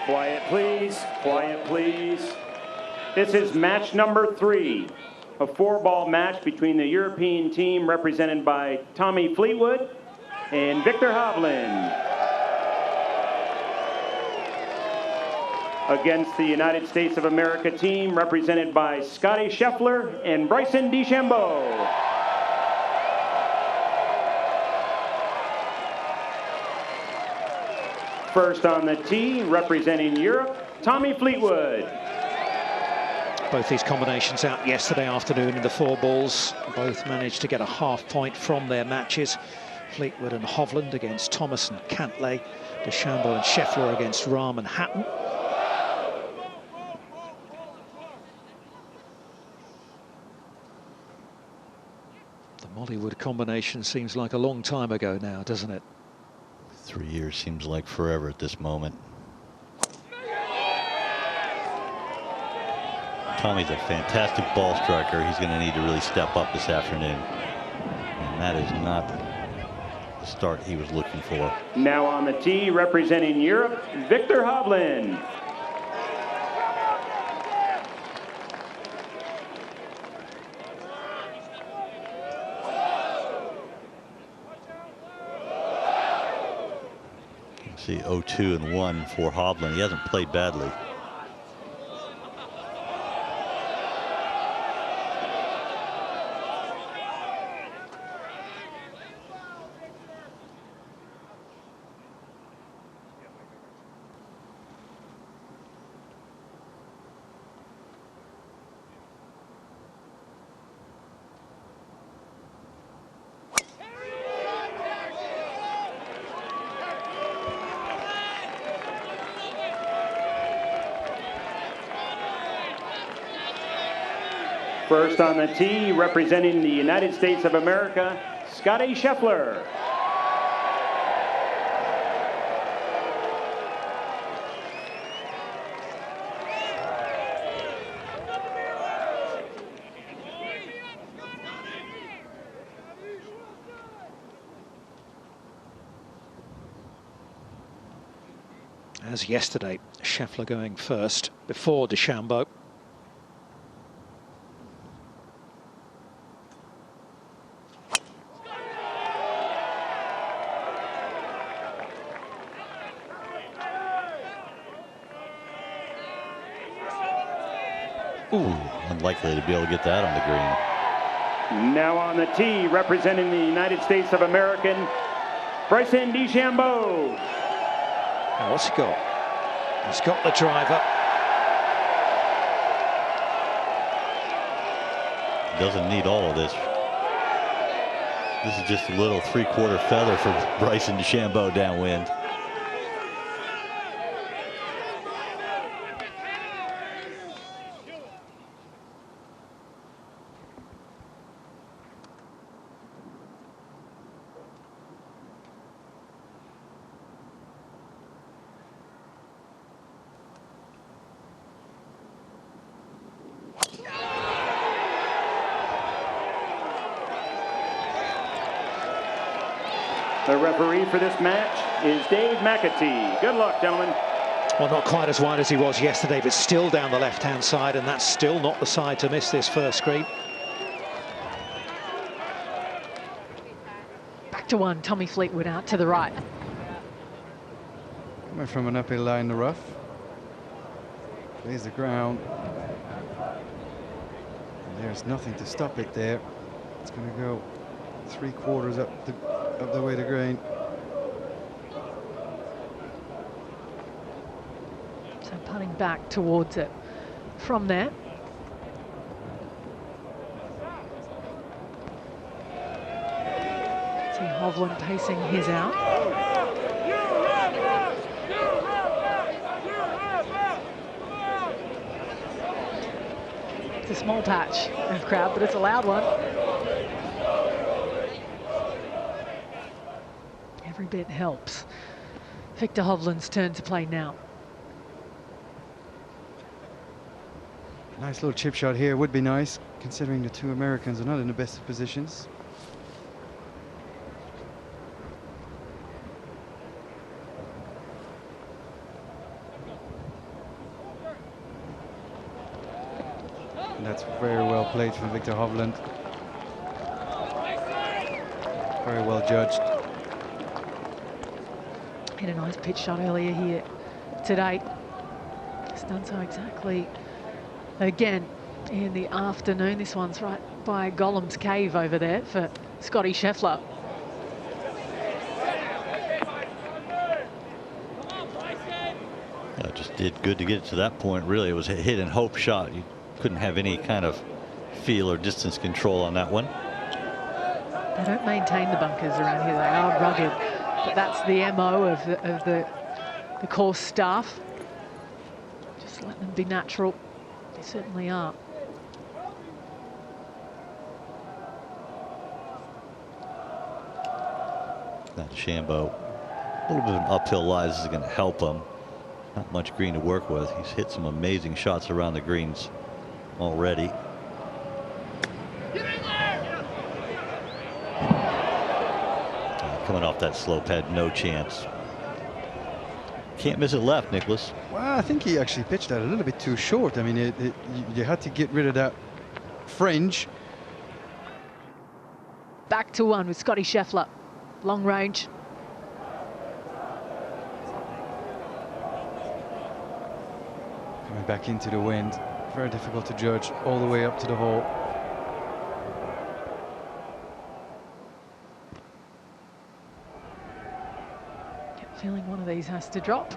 Quiet, please. Quiet, please. This is match number 3, a 4-ball match between the European team represented by Tommy Fleetwood and Viktor Hovland against the United States of America team represented by Scottie Scheffler and Bryson DeChambeau. First on the tee, representing Europe, Tommy Fleetwood. Both these combinations out yesterday afternoon in the 4 balls. Both managed to get a half point from their matches. Fleetwood and Hovland against Thomas and Cantlay. DeChambeau and Scheffler against Rahm and Hatton. The Mollywood combination seems like a long time ago now, doesn't it? 3 years seems like forever at this moment. Tommy's a fantastic ball striker. He's going to need to really step up this afternoon. And that is not the start he was looking for. Now on the tee, representing Europe, Viktor Hovland. See 0-2-1 for Hovland. He hasn't played badly. First on the tee, representing the United States of America, Scottie Scheffler. As yesterday, Scheffler going first before DeChambeau. Ooh, unlikely to be able to get that on the green. Now on the tee, representing the United States of America, Bryson DeChambeau. Now what's he got? He's got the driver. Doesn't need all of this. This is just a little 3/4 feather for Bryson DeChambeau downwind. The referee for this match is Dave McAtee. Good luck, gentlemen. Well, not quite as wide as he was yesterday, but still down the left-hand side, and that's still not the side to miss this first green. Back to 1, Tommy Fleetwood out to the right. Coming from an uphill line in the rough. Plays the ground. And there's nothing to stop it there. It's going to go 3/4 up the way to green. So putting back towards it from there. See Hovland pacing his out. It's a small patch of crowd, but it's a loud one. Every bit helps. Viktor Hovland's turn to play now. Nice little chip shot here, would be nice, considering the 2 Americans are not in the best of positions. And that's very well played from Viktor Hovland. Very well judged. Hit a nice pitch shot earlier here today. It's done so exactly again in the afternoon. This one's right by Gollum's Cave over there for Scottie Scheffler. Yeah, just did good to get it to that point. Really, it was a hit and hope shot. You couldn't have any kind of feel or distance control on that one. They don't maintain the bunkers around here. They are rugged, but that's the MO of the course staff. Just let them be natural. They certainly are. Now DeChambeau, a little bit of an uphill lie. This is going to help him. Not much green to work with. He's hit some amazing shots around the greens already. Coming off that slope, had no chance. Can't miss it left, Nicholas. Well, I think he actually pitched that a little bit too short. I mean, you had to get rid of that fringe. Back to one with Scottie Scheffler. Long range. Coming back into the wind. Very difficult to judge all the way up to the hole. Get feeling one of these has to drop.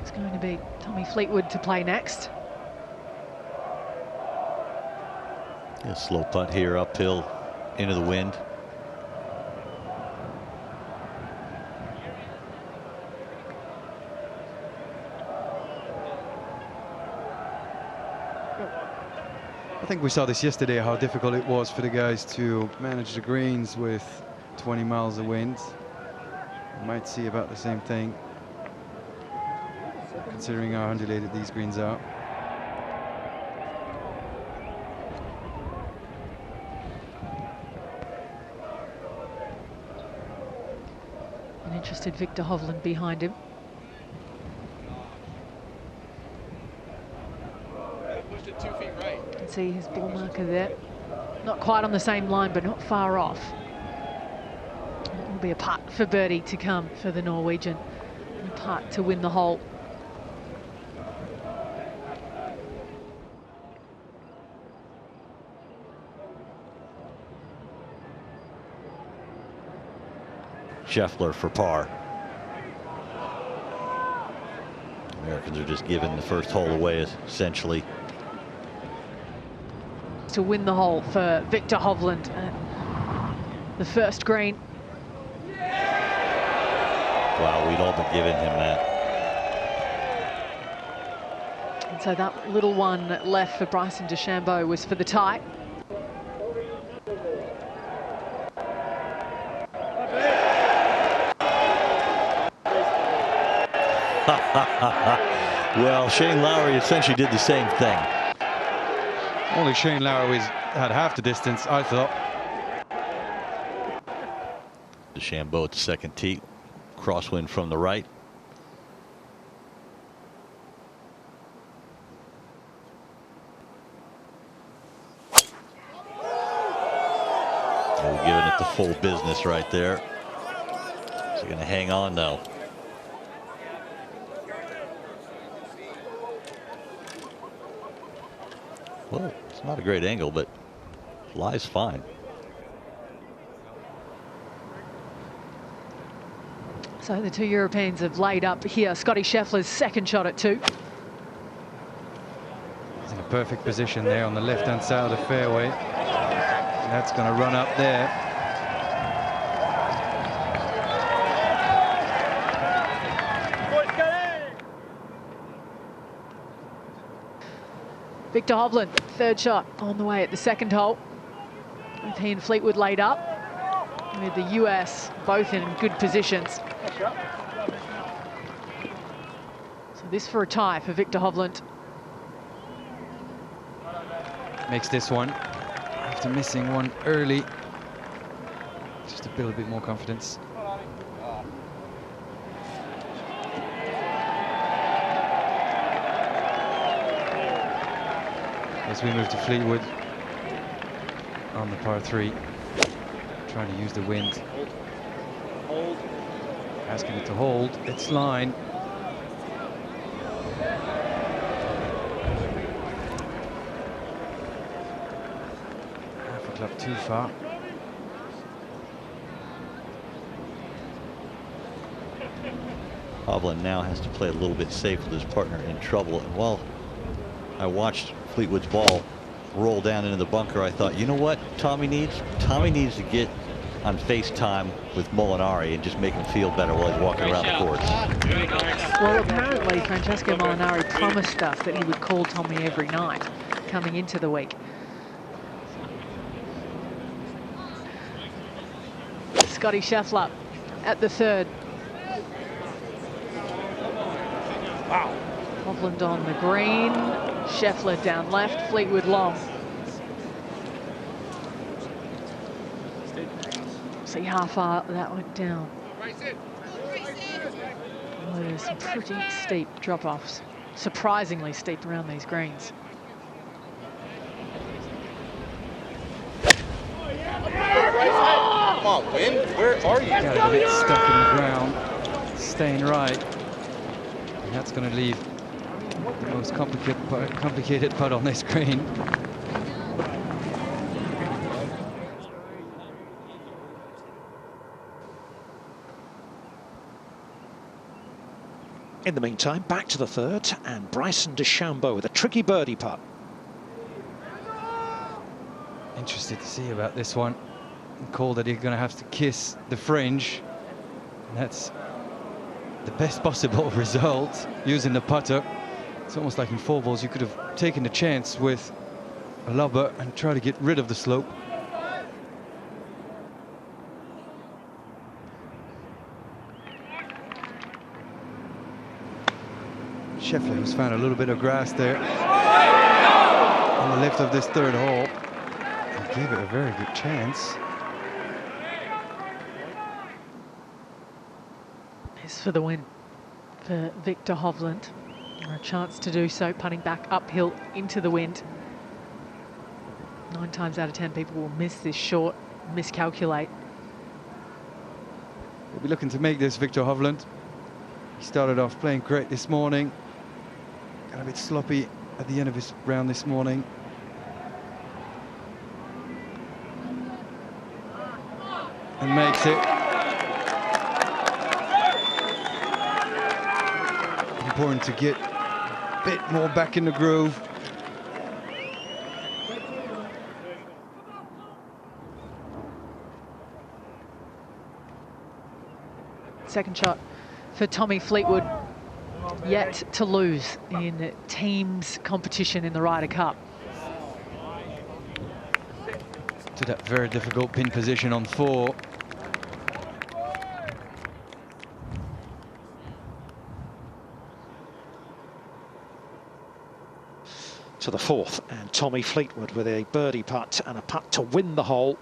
It's going to be Tommy Fleetwood to play next. A slow putt here uphill into the wind. I think we saw this yesterday, how difficult it was for the guys to manage the greens with 20 miles of wind. We might see about the same thing, considering how undulated these greens are. An interested Viktor Hovland behind him. Can see his ball marker there. Not quite on the same line, but not far off. It will be a putt for birdie to come for the Norwegian. And a putt to win the hole. Scheffler for par. Americans are just giving the first hole away, essentially. To win the hole for Viktor Hovland. The first green. Wow, we'd all been giving him that. And so that little one left for Bryson DeChambeau was for the tie. Well, Shane Lowry essentially did the same thing. Only Shane Lowry had half the distance, I thought. DeChambeau at the second tee. Crosswind from the right. Oh, giving it the full business right there. Is he going to hang on though? Well, it's not a great angle, but lies fine. So the two Europeans have laid up here. Scottie Scheffler's second shot at 2. He's in a perfect position there on the left-hand side of the fairway. And that's going to run up there. Viktor Hovland, third shot on the way at the second hole. With he and Fleetwood laid up. With the US both in good positions. So this for a tie for Viktor Hovland. Makes this one, after missing one early, just to build a bit more confidence. As we move to Fleetwood on the par 3, trying to use the wind. Asking it to hold its line. Half a club too far. Hovland now has to play a little bit safe with his partner in trouble. And while I watched Fleetwood's ball roll down into the bunker, I thought, you know what Tommy needs? Tommy needs to get on FaceTime with Molinari and just make him feel better while he's walking around the courts. Well, apparently Francesco Molinari promised us that he would call Tommy every night coming into the week. Scottie Scheffler at the 3rd. Wow. Hovland on the green, Scheffler down left, Fleetwood long. See how far that went down. Well, there's some pretty steep drop-offs, surprisingly steep around these greens. Come on, Win, where are you? Got a bit stuck in the ground, staying right. And that's going to leave the most complicated putt on this green. In the meantime, back to the 3rd, and Bryson DeChambeau with a tricky birdie putt. Interested to see about this one. Call that he's going to have to kiss the fringe. And that's the best possible result using the putter. It's almost like in 4 balls you could have taken the chance with a lubber and try to get rid of the slope. Scheffler has found a little bit of grass there on the left of this 3rd hole and gave it a very good chance. Is for the win for Viktor Hovland, or a chance to do so, putting back uphill into the wind. 9 times out of 10 people will miss this short, miscalculate. We'll be looking to make this Viktor Hovland. He started off playing great this morning. Got a bit sloppy at the end of his round this morning. And makes it. Important to get a bit more back in the groove. Second shot for Tommy Fleetwood, yet to lose in teams competition in the Ryder Cup. To that very difficult pin position on 4. To the 4th, and Tommy Fleetwood with a birdie putt and a putt to win the hole.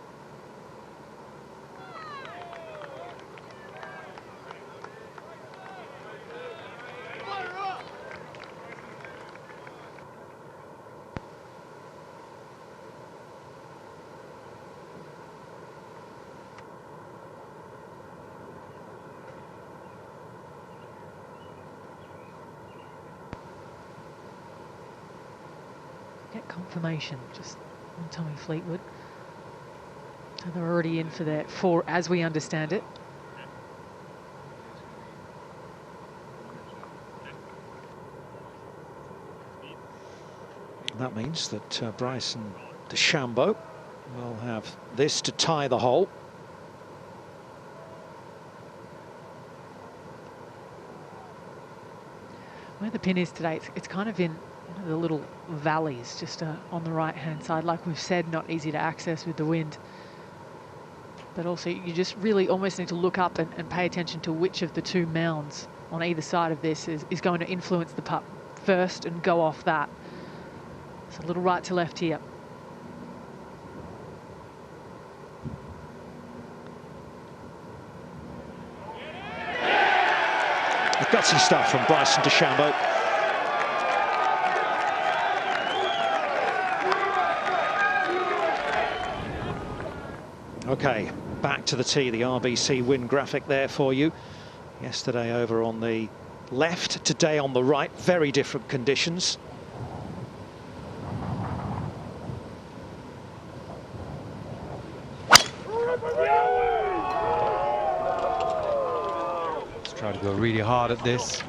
Get confirmation just on Tommy Fleetwood. So they're already in for that 4, as we understand it. That means that Bryson DeChambeau will have this to tie the hole. Where the pin is today, it's kind of in the little valleys just on the right-hand side. Like we've said, not easy to access with the wind. But also you just really almost need to look up and pay attention to which of the 2 mounds on either side of this is going to influence the putt first and go off that. So a little right to left here. Gutsy stuff from Bryson DeChambeau. Okay, back to the tee, the RBC win graphic there for you. Yesterday over on the left, today on the right, very different conditions. Let's try to go really hard at this.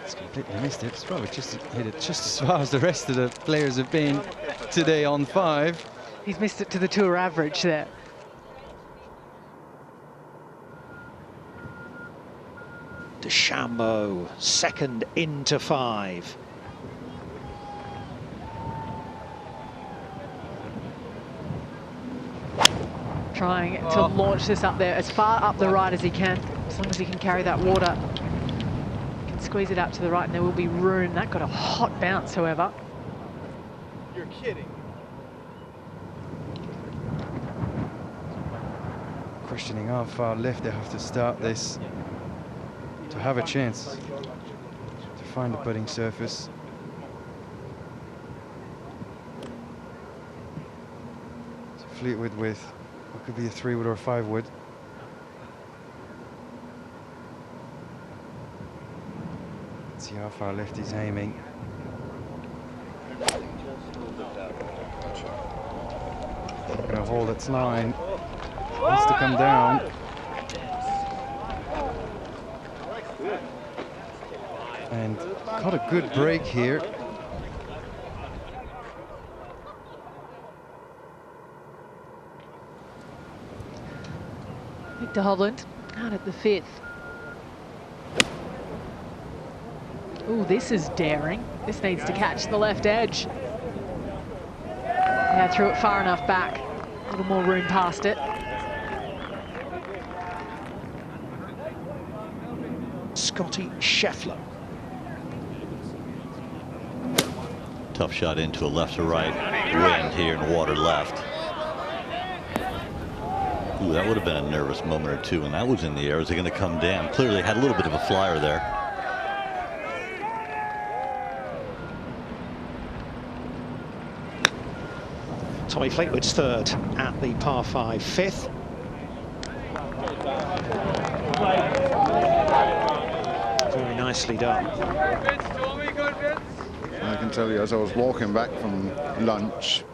It's completely missed it. It's probably just hit it just as far as the rest of the players have been today on 5. He's missed it to the tour average there. DeChambeau, second into 5. Trying to launch this up there as far up the right as he can, as long as he can carry that water. Can squeeze it out to the right and there will be room. That got a hot bounce, however. You're kidding. Questioning how far left they have to start this to have a chance to find the putting surface. So Fleetwood with what could be a 3-wood or a 5-wood. Let's see how far left he's aiming. Gonna hold its line. Wants to come down. And got a good break here. Viktor Hovland out at the 5th. Oh, this is daring. This needs to catch the left edge. Yeah, threw it far enough back. A little more room past it. Scottie Scheffler. Tough shot into a left to right wind here and water left. Ooh, that would have been a nervous moment or two, and that was in the air. Is it going to come down? Clearly had a little bit of a flyer there. Tommy Fleetwood's third at the par 5 5th. Very nicely done. I can tell you, as I was walking back from lunch,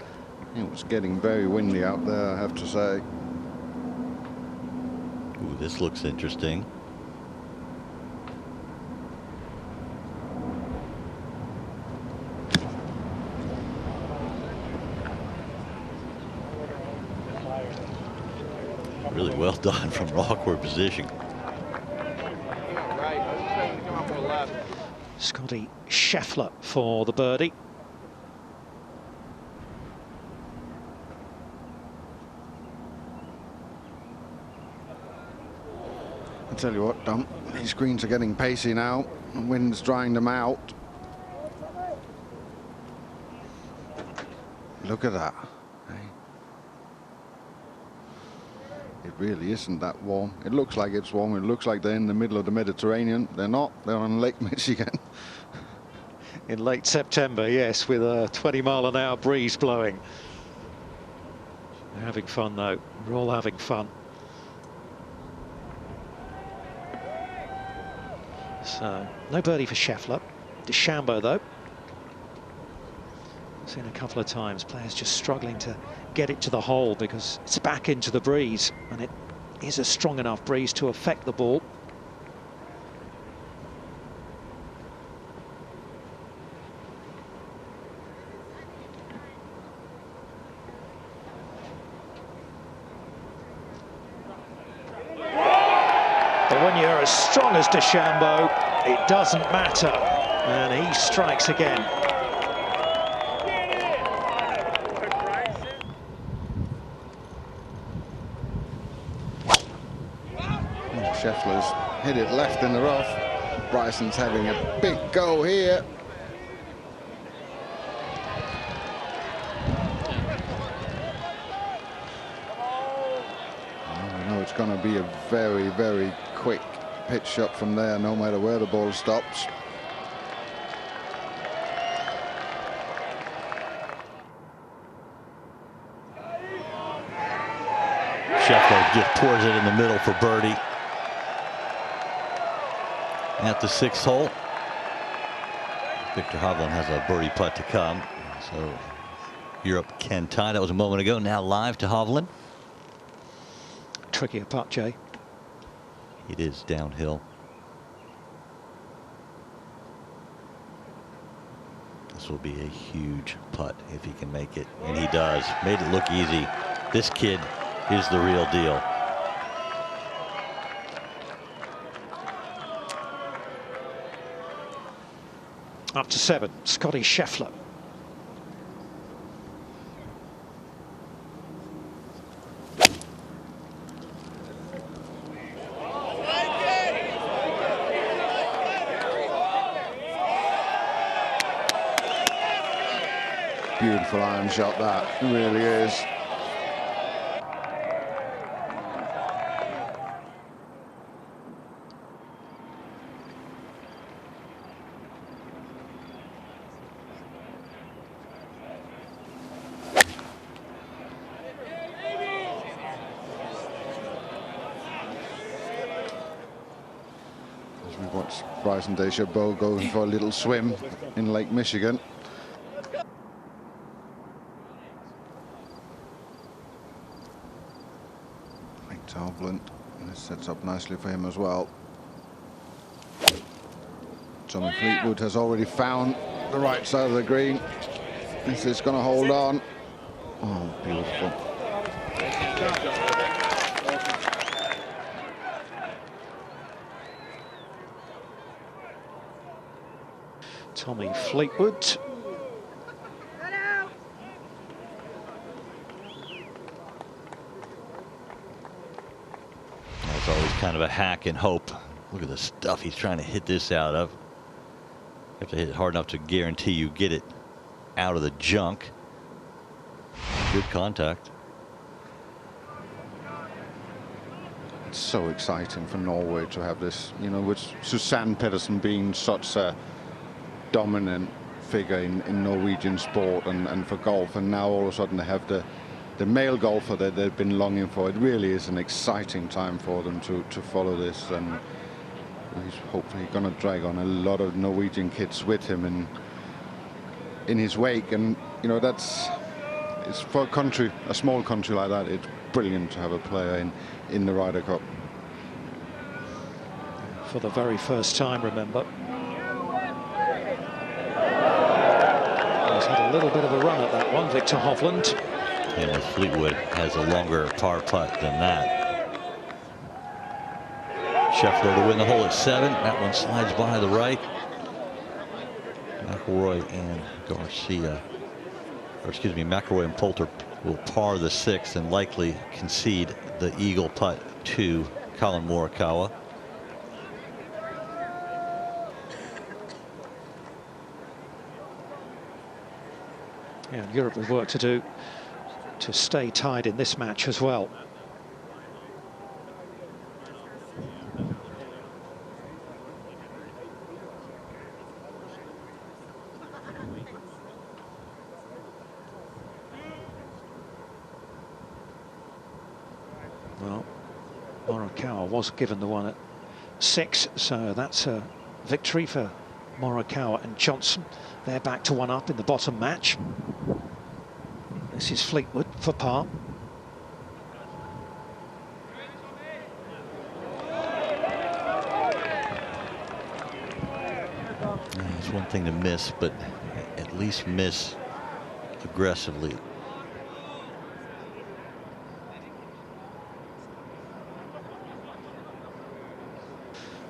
it was getting very windy out there, I have to say. Ooh, this looks interesting. Really well done from an awkward position. Scottie Scheffler for the birdie. I tell you what, Dom, these greens are getting pacey now. The wind's drying them out. Look at that. It really isn't that warm. It looks like it's warm. It looks like they're in the middle of the Mediterranean. They're not. They're on Lake Michigan. In late September, yes, with a 20-mile-an-hour breeze blowing. They're having fun, though. We're all having fun. So, no birdie for Scheffler. DeChambeau, though. Seen a couple of times players just struggling to get it to the hole because it's back into the breeze, and it is a strong enough breeze to affect the ball. But when you're as strong as DeChambeau, it doesn't matter, and he strikes again. Scheffler's hit it left in the rough. Bryson's having a big go here. I know it's going to be a very, very quick pitch shot from there, no matter where the ball stops. just pours it in the middle for birdie. At the 6th hole, Viktor Hovland has a birdie putt to come. So Europe can tie. That was a moment ago. Now live to Hovland. Trickier putt, Jay. It is downhill. This will be a huge putt if he can make it, and he does. Made it look easy. This kid is the real deal. Up to 7, Scottie Scheffler. Beautiful iron shot, that it really is. As we watch Bryson DeChambeau going for a little swim in Lake Michigan. Hovland, and this sets up nicely for him as well. Tommy Fleetwood has already found the right side of the green. This is going to hold on. Oh, beautiful. Tommy Fleetwood. It's always kind of a hack and hope. Look at the stuff he's trying to hit this out of. You have to hit it hard enough to guarantee you get it out of the junk. Good contact. It's so exciting for Norway to have this, you know, with Susanne Pedersen being such a dominant figure in Norwegian sport and for golf, and now all of a sudden they have the male golfer that they've been longing for. It really is an exciting time for them to follow this, and he's hopefully going to drag on a lot of Norwegian kids with him in his wake. And you know, it's for a country, a small country like that, it's brilliant to have a player in the Ryder Cup. For the very first time, remember. He's had a little bit of a run at that one, Viktor Hovland. And Fleetwood has a longer par putt than that. Scheffler to win the hole at 7. That one slides by the right. McIlroy and Garcia, or excuse me, McIlroy and Poulter will par the 6th and likely concede the eagle putt to Colin Morikawa. Yeah, Europe have work to do to stay tied in this match as well. Well, Morikawa was given the one at 6, so that's a victory for Morikawa and Johnson. They're back to 1 up in the bottom match. This is Fleetwood for par. It's one thing to miss, but at least miss aggressively.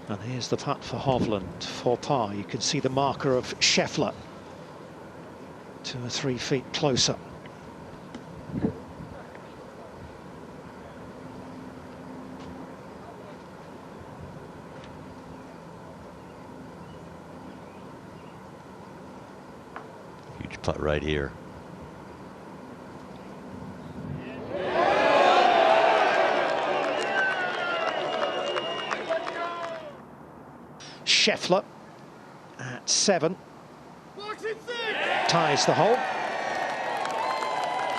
And here's the putt for Hovland for par. You can see the marker of Scheffler 2 or 3 feet closer. Huge putt right here. Scheffler at 7 ties the hole,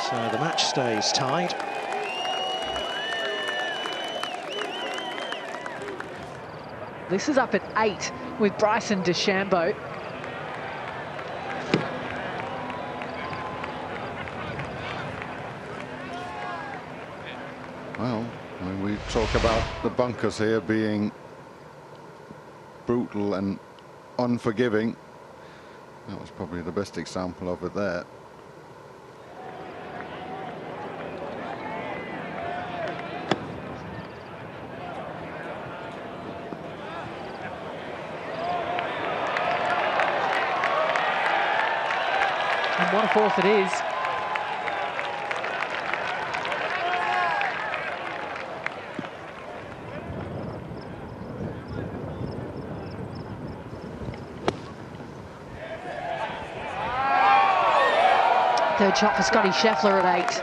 so the match stays tied. This is up at 8 with Bryson DeChambeau. Well, I mean, we talk about the bunkers here being brutal and unforgiving. That was probably the best example of it there. And what a fourth it is. Third shot for Scottie Scheffler at 8.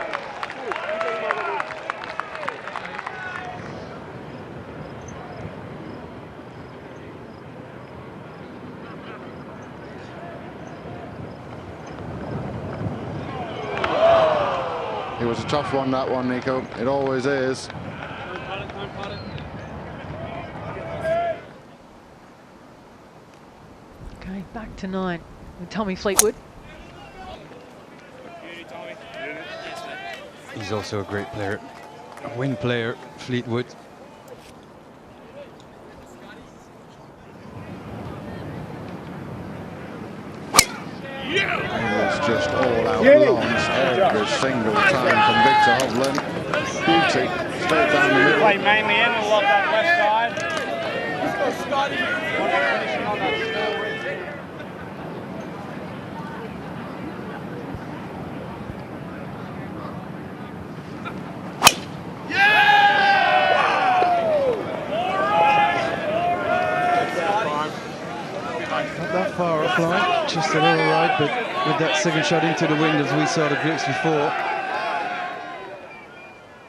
It was a tough one, that one, Nico. It always is. Okay, back to 9 with Tommy Fleetwood. He's also a great player, a win player, Fleetwood. It was just all out longs every single time from Viktor Hovland. Beauty, straight down the middle. Play mainly in and love that left side. Let's go, Scottie. Finishing on that small ring. Not that far offline, just a little right, but with that second shot into the wind as we saw the grips before.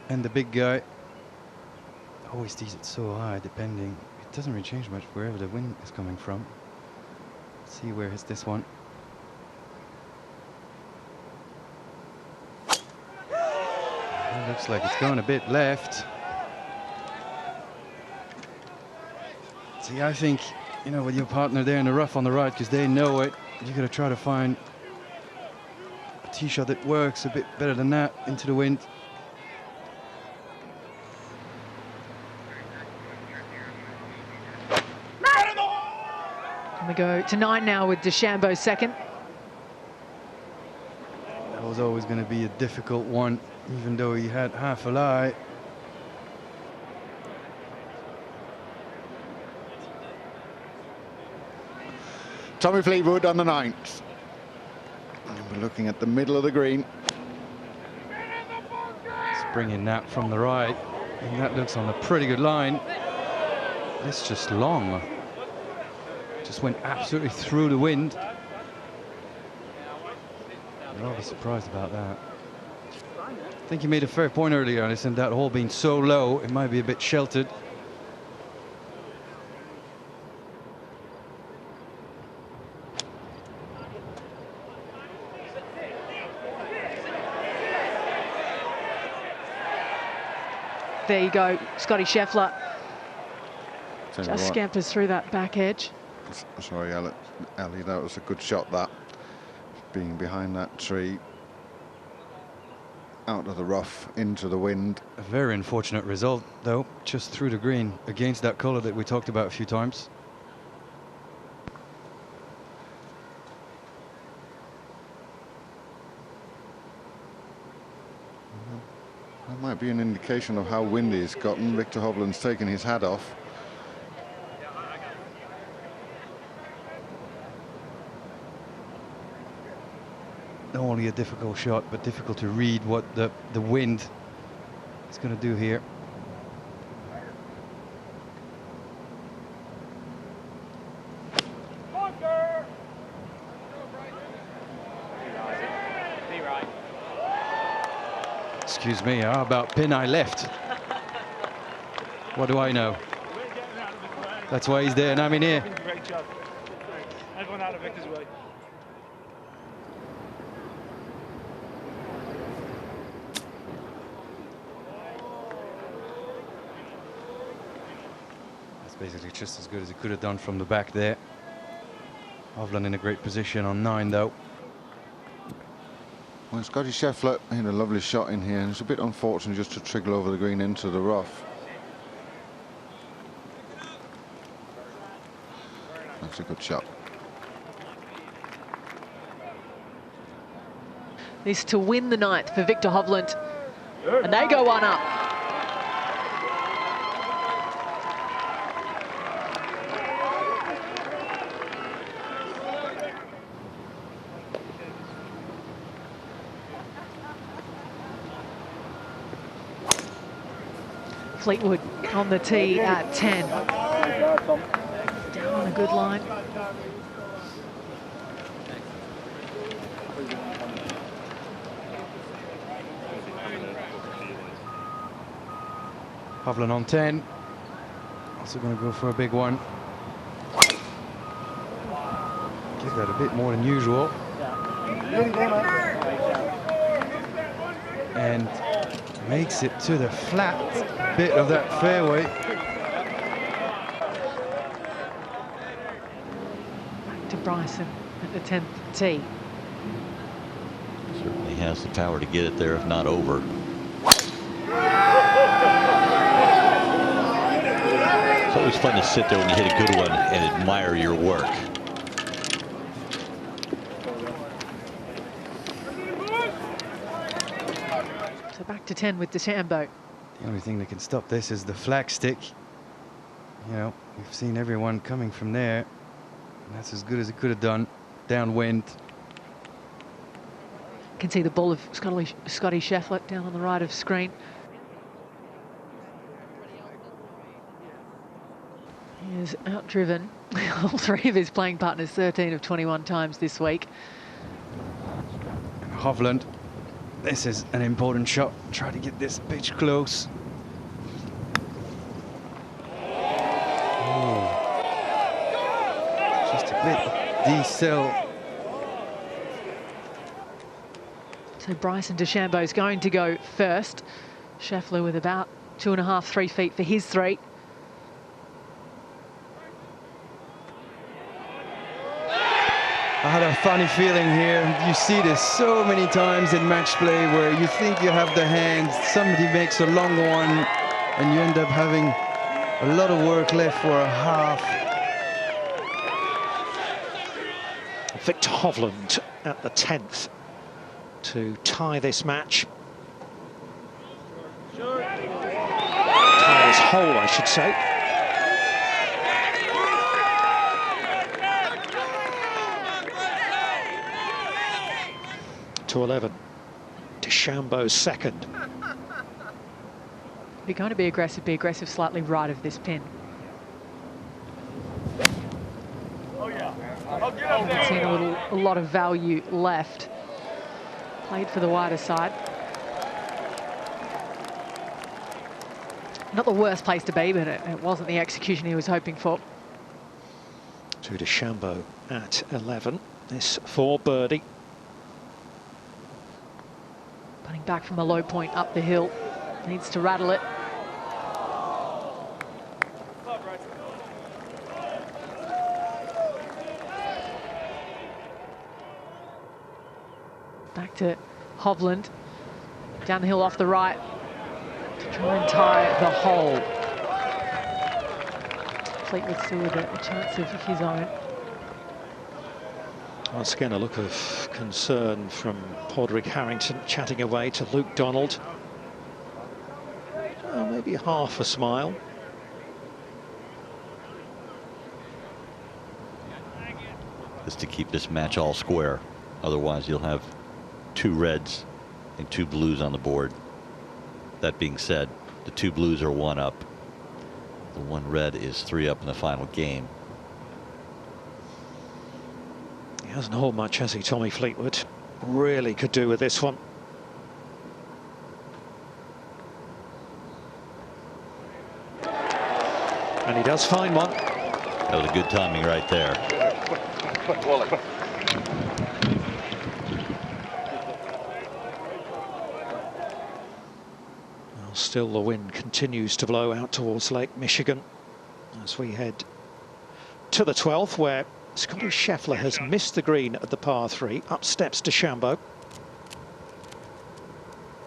And the big guy always tees it so high, depending. It doesn't really change much wherever the wind is coming from. Let's see where hits this one. It looks like it's going a bit left. See, I think, you know, with your partner there in the rough on the right, because they know it, you got to try to find a tee shot that works a bit better than that into the wind. And we go to 9 now with DeChambeau second. That was always going to be a difficult one, even though he had half a lie. Tommy Fleetwood on the 9th. And we're looking at the middle of the green. Bringing that from the right, and that looks on a pretty good line. It's just long. Just went absolutely through the wind. I'll be surprised about that. I think you made a fair point earlier, Alison, that hole being so low, it might be a bit sheltered. There you go, Scottie Scheffler Tell you just what. scampers through that back edge. Sorry, Ali, that was a good shot, that. Being behind that tree. Out of the rough, into the wind. A very unfortunate result, though, just through the green against that colour that we talked about a few times. That might be an indication of how windy it's gotten. Viktor Hovland's taken his hat off. Not only a difficult shot, but difficult to read what the wind is going to do here. Excuse me, how about pin eye left? What do I know? That's why he's there and I'm in here. Great job. Everyone out of Viktor's way. It's basically just as good as he could have done from the back there. Hovland in a great position on 9 though. Well, Scottie Scheffler had a lovely shot in here, and it's a bit unfortunate just to triggle over the green into the rough. That's a good shot. This to win the ninth for Viktor Hovland, and they go one up. Fleetwood on the tee at 10. Down on a good line. Hovland on 10. Also going to go for a big one. Give that a bit more than usual. And makes it to the flat bit of that fairway. Back to Bryson at the 10th tee. Certainly has the power to get it there, if not over. It's always fun to sit there when you hit a good one and admire your work. So back to 10 with DeChambeau. The only thing that can stop this is the flag stick. You know, we've seen everyone coming from there. And that's as good as it could have done. Downwind. You can see the ball of Scottie Scheffler down on the right of screen. He has outdriven all three of his playing partners 13 of 21 times this week. Hovland. This is an important shot. Try to get this pitch close. Oh. Just a bit decel. So Bryson DeChambeau is going to go first. Scheffler with about 2.5, 3 feet for his 3. I had a funny feeling here. You see this so many times in match play where you think you have the hand, somebody makes a long one, and you end up having a lot of work left for a half. Viktor Hovland at the 10th to tie this match. Tie this hole, I should say. To 11. DeChambeau's second. If you're going to be aggressive slightly right of this pin. I've seen a lot of value left. Played for the wider side. Not the worst place to be, but it wasn't the execution he was hoping for. To DeChambeau at 11. This for birdie. Putting back from a low point up the hill. Needs to rattle it. Back to Hovland. Down the hill off the right to try and tie the hole. Fleetwood still with a chance of his own. Once again, a look of concern from Padraig Harrington, chatting away to Luke Donald. Oh, maybe half a smile. Just to keep this match all square. Otherwise, you'll have 2 reds and 2 blues on the board. That being said, the 2 blues are 1 up. The 1 red is 3 up in the final game. He hasn't hauled much, has he, Tommy Fleetwood? Really could do with this one. And he does find one. That was a good timing right there. Well, still the wind continues to blow out towards Lake Michigan As we head to the 12th, where Scottie Scheffler has missed the green at the par 3. Up steps DeChambeau.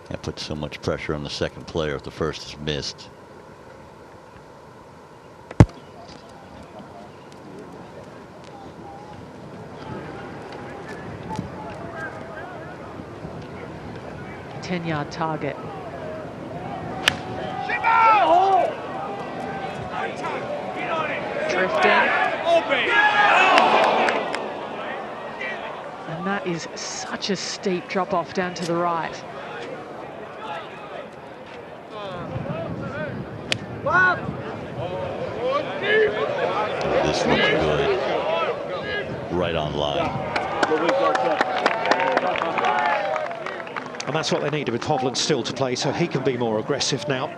That puts so much pressure on the second player if the first is missed. A 10-yard target. Drifting. And that is such a steep drop off down to the right. This looks good. Right on line. And that's what they needed with Hovland still to play, so he can be more aggressive now.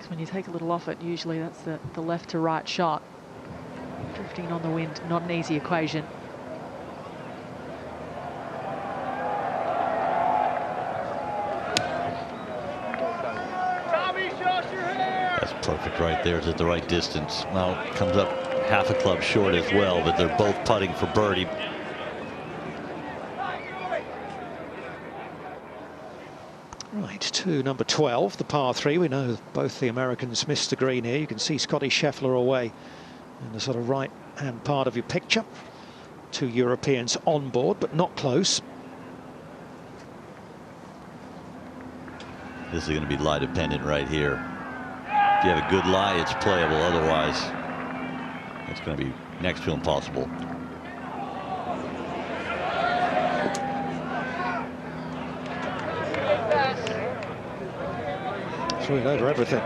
When you take a little off it, usually that's the left to right shot. Drifting on the wind, not an easy equation. That's perfect right there. It's at the right distance. Now it comes up half a club short as well, but they're both putting for birdie. Right, to number 12, the par 3. We know both the Americans missed the green here. You can see Scottie Scheffler away in the sort of right-hand part of your picture. 2 Europeans on board, but not close. This is going to be lie dependent right here. If you have a good lie, it's playable. Otherwise, it's going to be next to impossible. Threw it over everything.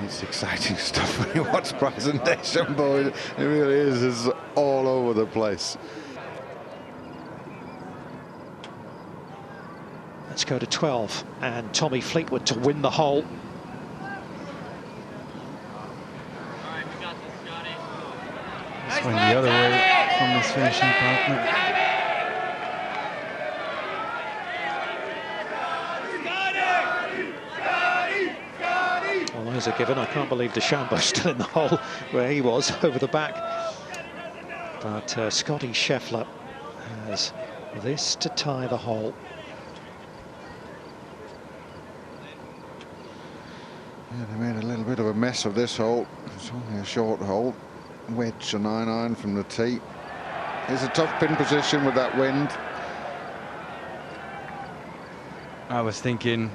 It's exciting stuff when you watch Bryson DeChambeau. It really is. It's all over the place. Let's go to 12, and Tommy Fleetwood to win the hole. It's going the other way from his finishing partner. Well, those are given. I can't believe DeChambeau's still in the hole where he was over the back. But Scottie Scheffler has this to tie the hole. Yeah, they made a little bit of a mess of this hole. It's only a short hole. Wedge a 9-iron from the tee. It's a tough pin position with that wind. I was thinking,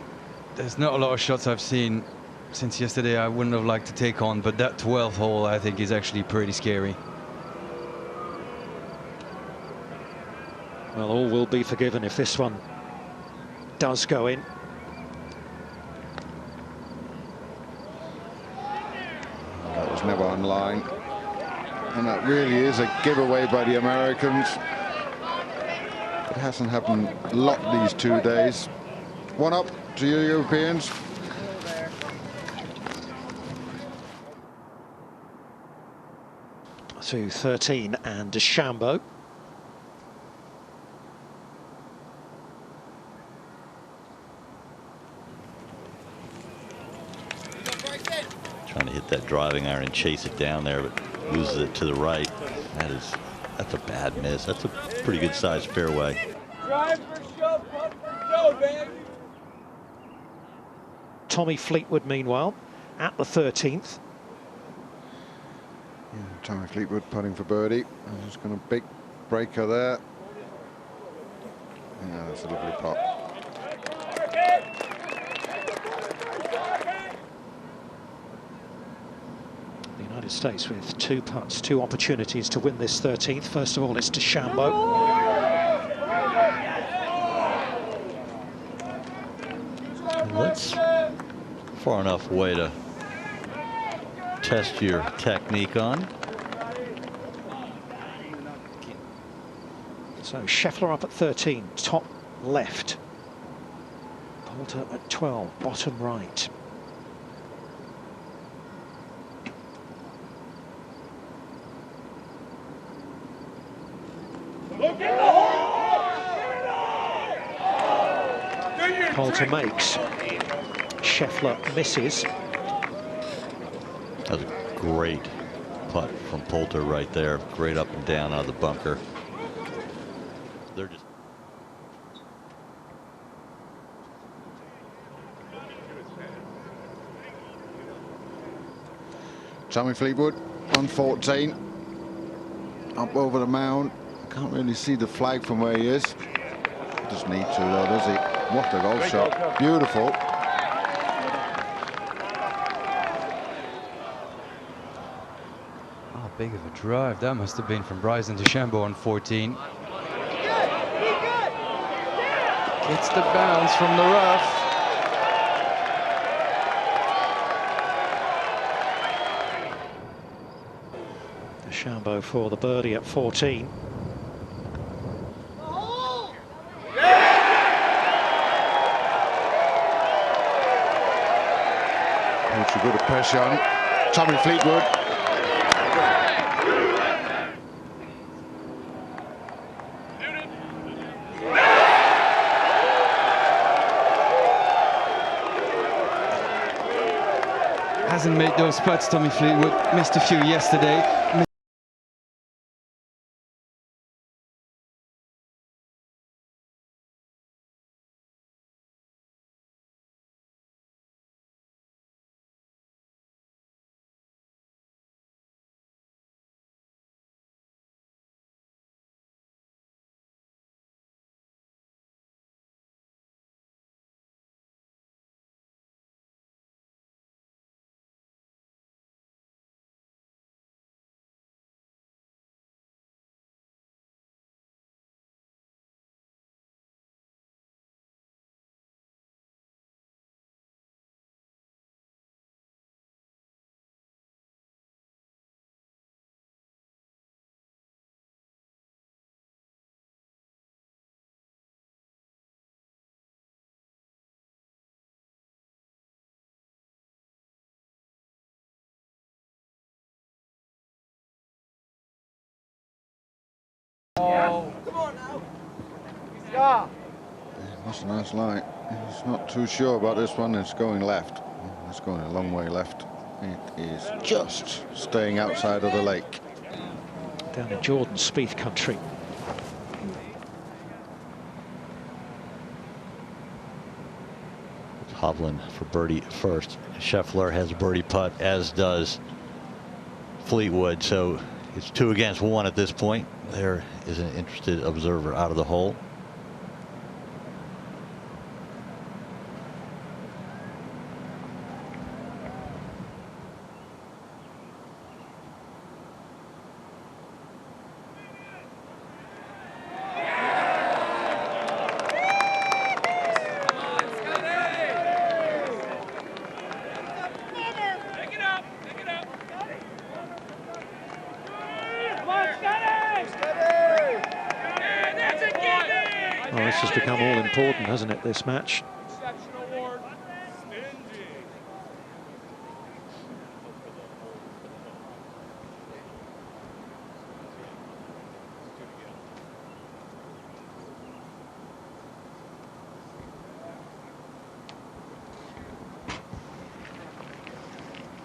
there's not a lot of shots I've seen since yesterday I wouldn't have liked to take on, but that 12th hole I think is actually pretty scary. Well, all will be forgiven if this one does go in. That was never on line. And that really is a giveaway by the Americans. It hasn't happened a lot these 2 days. One up to you Europeans. To 13 and DeChambeau. Trying to hit that driving iron and chase it down there, but loses it to the right. That's a bad miss. That's a pretty good sized fairway. Drive for shove, putt for show, baby. Tommy Fleetwood, meanwhile, at the 13th. Yeah, Tommy Fleetwood putting for birdie. Just going to big breaker there. Yeah, that's a lovely putt. The United States with 2 putts, 2 opportunities to win this 13th. First of all, it's DeChambeau. That's far enough away to test your technique on. So Scheffler up at 13, top left. Poulter at 12, bottom right. Poulter makes. Scheffler misses. That was a great putt from Poulter right there. Great up and down out of the bunker. They're just. Tommy Fleetwood on 14. Up over the mound. Can't really see the flag from where he is. Doesn't need to though, does he? What a golf shot. Beautiful. Oh, big of a drive. That must have been from Bryson DeChambeau on 14. Gets the bounce from the rough. DeChambeau for the birdie at 14. Puts a good pressure on. Tommy Fleetwood. Hasn't made those putts, Tommy Fleetwood. Missed a few yesterday. Oh. Come on now. Stop. That's a nice line. He's not too sure about this one. It's going left. It's going a long way left. It is just staying outside of the lake. Down in Jordan Spieth country. Hovland for birdie first. Scheffler has a birdie putt, as does Fleetwood. So it's 2 against 1 at this point. There is an interested observer out of the hole. Well, this has become all important, hasn't it, this match?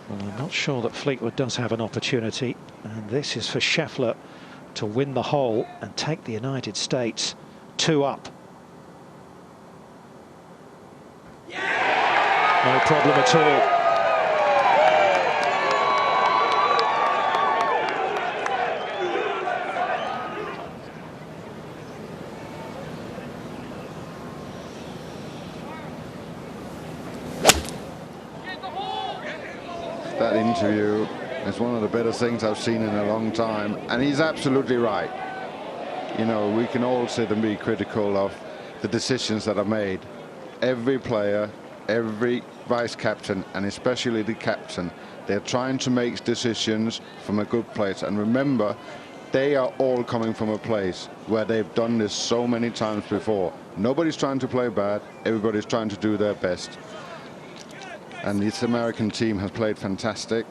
Well, I'm not sure that Fleetwood does have an opportunity, and this is for Scheffler to win the hole and take the United States 2 up. No problem at all. That interview is one of the better things I've seen in a long time, and he's absolutely right. You know, we can all sit and be critical of the decisions that are made. Every player, every vice captain, and especially the captain, they're trying to make decisions from a good place. And remember, they are all coming from a place where they've done this so many times before. Nobody's trying to play bad. Everybody's trying to do their best. And this American team has played fantastic.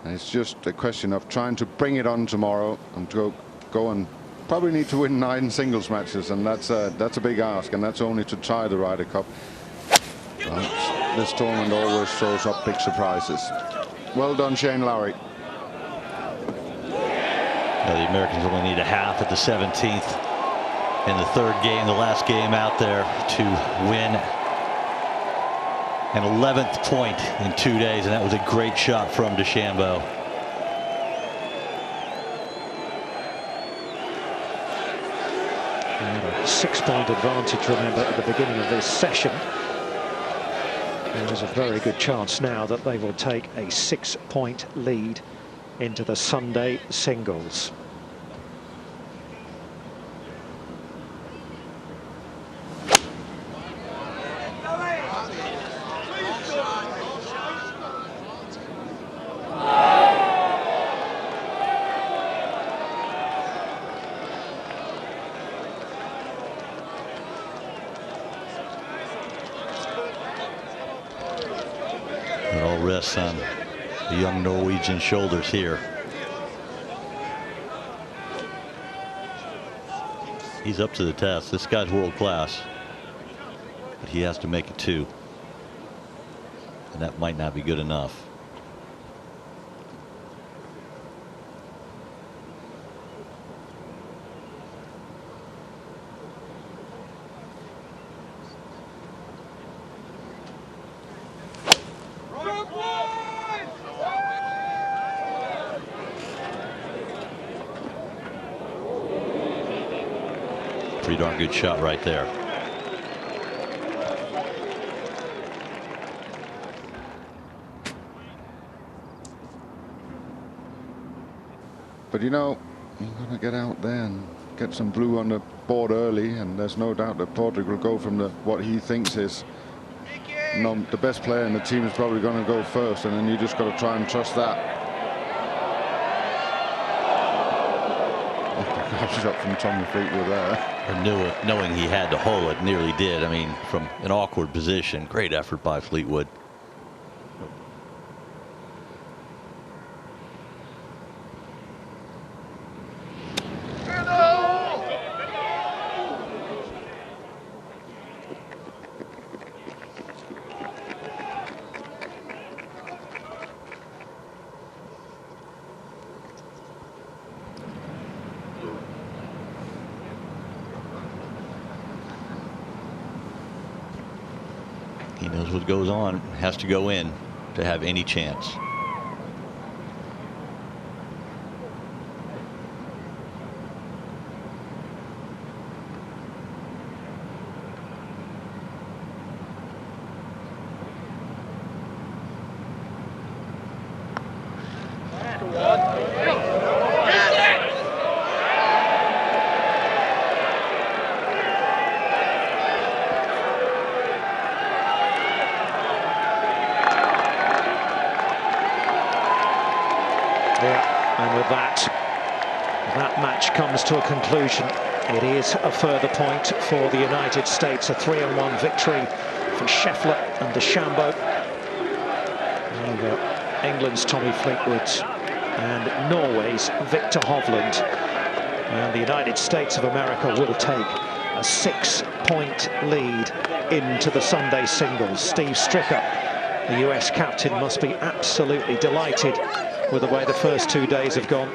And it's just a question of trying to bring it on tomorrow and to go and probably need to win 9 singles matches, and that's a big ask, and that's only to tie the Ryder Cup. This tournament always throws up big surprises. Well done, Shane Lowry. The Americans only need a half at the 17th in the 3rd game, the last game out there, to win an 11th point in 2 days, and that was a great shot from DeChambeau. They had a 6-point advantage, remember, at the beginning of this session. There's a very good chance now that they will take a 6-point lead into the Sunday singles. It all rests on the young Norwegian shoulders here. He's up to the task. This guy's world class, but he has to make it 2, and that might not be good enough. Pretty darn good shot right there. But you know, you've got to get out there and get some blue on the board early, and there's no doubt that Padraig will go from what he thinks is the best player in the team is probably going to go first, and then you just got to try and trust that. Shot from Tommy Fleetwood there. And knowing he had to hole it, nearly did. I mean, from an awkward position. Great effort by Fleetwood. He knows what goes on, has to go in to have any chance. And with that match comes to a conclusion. It is a further point for the United States, a 3-1 victory for Scheffler and DeChambeau over England's Tommy Fleetwood and Norway's Viktor Hovland. And the United States of America will take a 6-point lead into the Sunday singles. Steve Stricker, the US captain, must be absolutely delighted with the way the first 2 days have gone.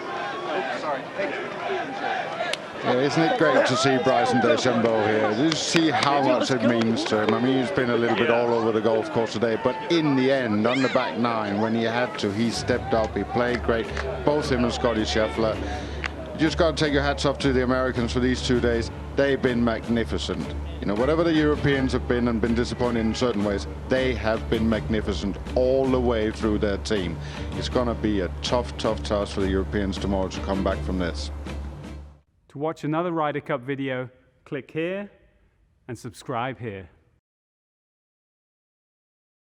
Yeah, isn't it great to see Bryson DeChambeau here? Just see how much it means to him. I mean, he's been a little bit all over the golf course today, but in the end, on the back nine, when he had to, he stepped up, he played great. Both him and Scottie Scheffler. You just got to take your hats off to the Americans for these 2 days. They've been magnificent. You know, whatever the Europeans have been and been disappointed in certain ways, they have been magnificent all the way through their team. It's going to be a tough, tough task for the Europeans tomorrow to come back from this. To watch another Ryder Cup video, click here and subscribe here.